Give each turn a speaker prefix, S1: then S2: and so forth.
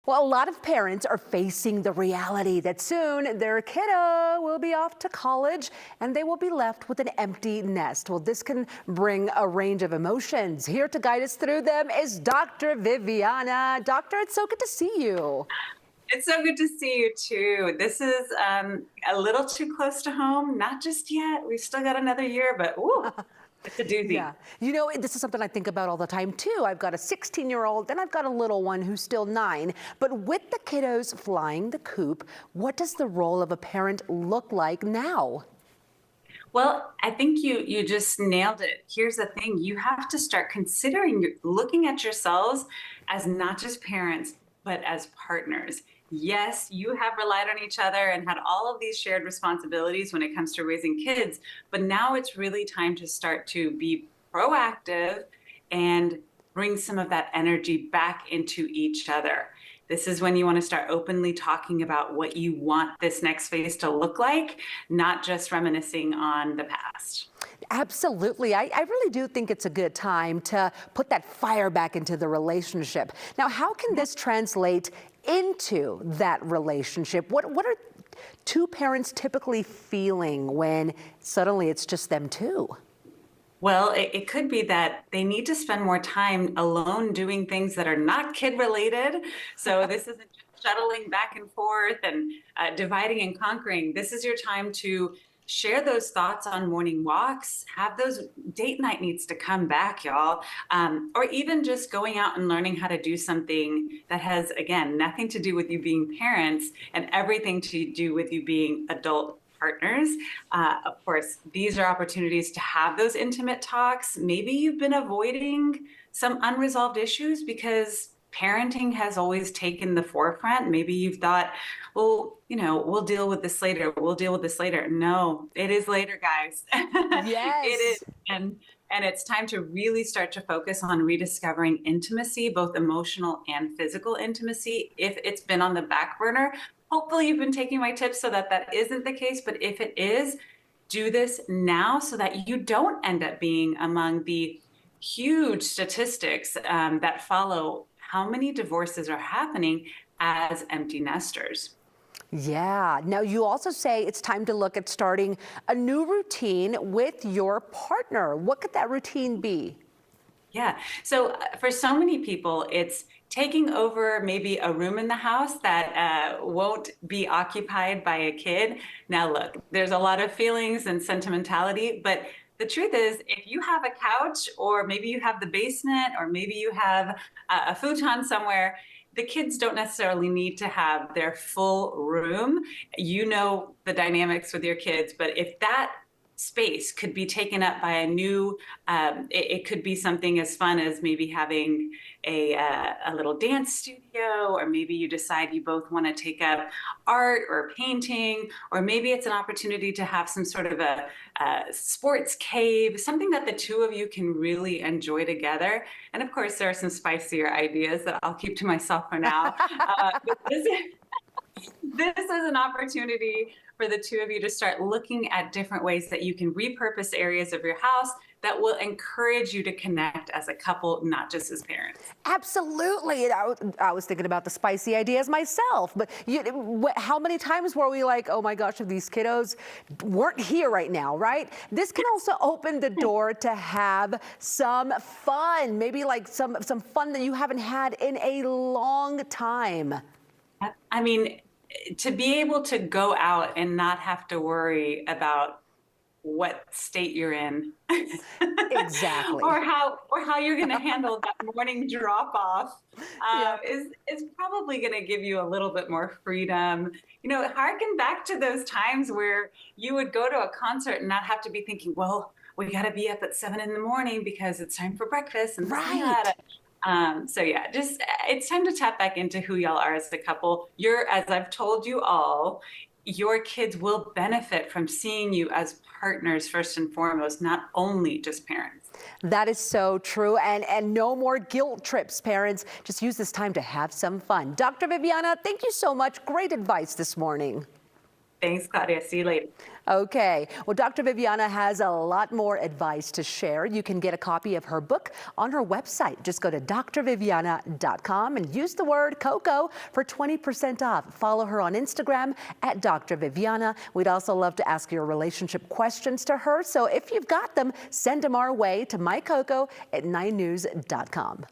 S1: Well, a lot of parents are facing the reality that soon their kiddo will be off to college and they will be left with an empty nest. Well, this can bring a range of emotions. Here to guide us through them is Dr. Viviana. Doctor, it's so good to see you.
S2: It's so good to see you too. This is a little too close to home. Not just yet. We've still got another year, but ooh, it's a doozy.
S1: Yeah, you know, this is something I think about all the time too. I've got a 16-year-old, then I've got a little one who's still 9. But with the kiddos flying the coop, what does the role of a parent look like now?
S2: Well, I think you just nailed it. Here's the thing. You have to start considering looking at yourselves as not just parents, but as partners. Yes, you have relied on each other and had all of these shared responsibilities when it comes to raising kids, but now it's really time to start to be proactive and bring some of that energy back into each other. This is when you want to start openly talking about what you want this next phase to look like, not just reminiscing on the past.
S1: Absolutely. I really do think it's a good time to put that fire back into the relationship. Now, how can this translate into that relationship? What are two parents typically feeling when suddenly it's just them two?
S2: Well, it could be that they need to spend more time alone doing things that are not kid related. So this isn't just shuttling back and forth and dividing and conquering. This is your time to share those thoughts on morning walks. Have those date night needs to come back, y'all. Or even just going out and learning how to do something that has, again, nothing to do with you being parents and everything to do with you being adult partners. Of course, these are opportunities to have those intimate talks. Maybe you've been avoiding some unresolved issues because parenting has always taken the forefront. Maybe you've thought, well, we'll deal with this later. We'll deal with this later. No, it is later, guys. It
S1: Yes.
S2: is. And it's time to really start to focus on rediscovering intimacy, both emotional and physical intimacy. If it's been on the back burner, hopefully you've been taking my tips so that that isn't the case. But if it is, do this now so that you don't end up being among the huge statistics that follow how many divorces are happening as empty nesters.
S1: Yeah. Now, you also say it's time to look at starting a new routine with your partner. What could that routine be?
S2: Yeah. So for so many people, it's taking over maybe a room in the house that won't be occupied by a kid. Now, look, there's a lot of feelings and sentimentality, but the truth is, if you have a couch, or maybe you have the basement, or maybe you have a futon somewhere, the kids don't necessarily need to have their full room. You know the dynamics with your kids, but if that space could be taken up by a new, it could be something as fun as maybe having a little dance studio, or maybe you decide you both want to take up art or painting, or maybe it's an opportunity to have some sort of a sports cave, something that the two of you can really enjoy together. And of course, there are some spicier ideas that I'll keep to myself for now. But this is an opportunity for the two of you to start looking at different ways that you can repurpose areas of your house that will encourage you to connect as a couple, not just as parents.
S1: Absolutely. I was thinking about the spicy ideas myself, but how many times were we like, oh my gosh, if these kiddos weren't here right now, right? This can also open the door to have some fun, maybe like some fun that you haven't had in a long time.
S2: I mean, to be able to go out and not have to worry about what state you're in
S1: Exactly.
S2: or how you're going to handle that morning drop off
S1: Yeah.
S2: is probably going to give you a little bit more freedom. Harken back to those times where you would go to a concert and not have to be thinking, well, we got to be up at 7 in the morning because it's time for breakfast and this and
S1: Right.
S2: that. So yeah, just it's time to tap back into who y'all are as a couple. As I've told you all, your kids will benefit from seeing you as partners first and foremost, not only just parents.
S1: That is so true. And no more guilt trips, parents. Just use this time to have some fun. Dr. Viviana, thank you so much. Great advice this morning.
S2: Thanks, Claudia. See you later.
S1: Okay. Well, Dr. Viviana has a lot more advice to share. You can get a copy of her book on her website. Just go to drviviana.com and use the word KUSA-TV for 20% off. Follow her on Instagram at Dr. Viviana. We'd also love to ask your relationship questions to her. So if you've got them, send them our way to MyCOCO at 9news.com.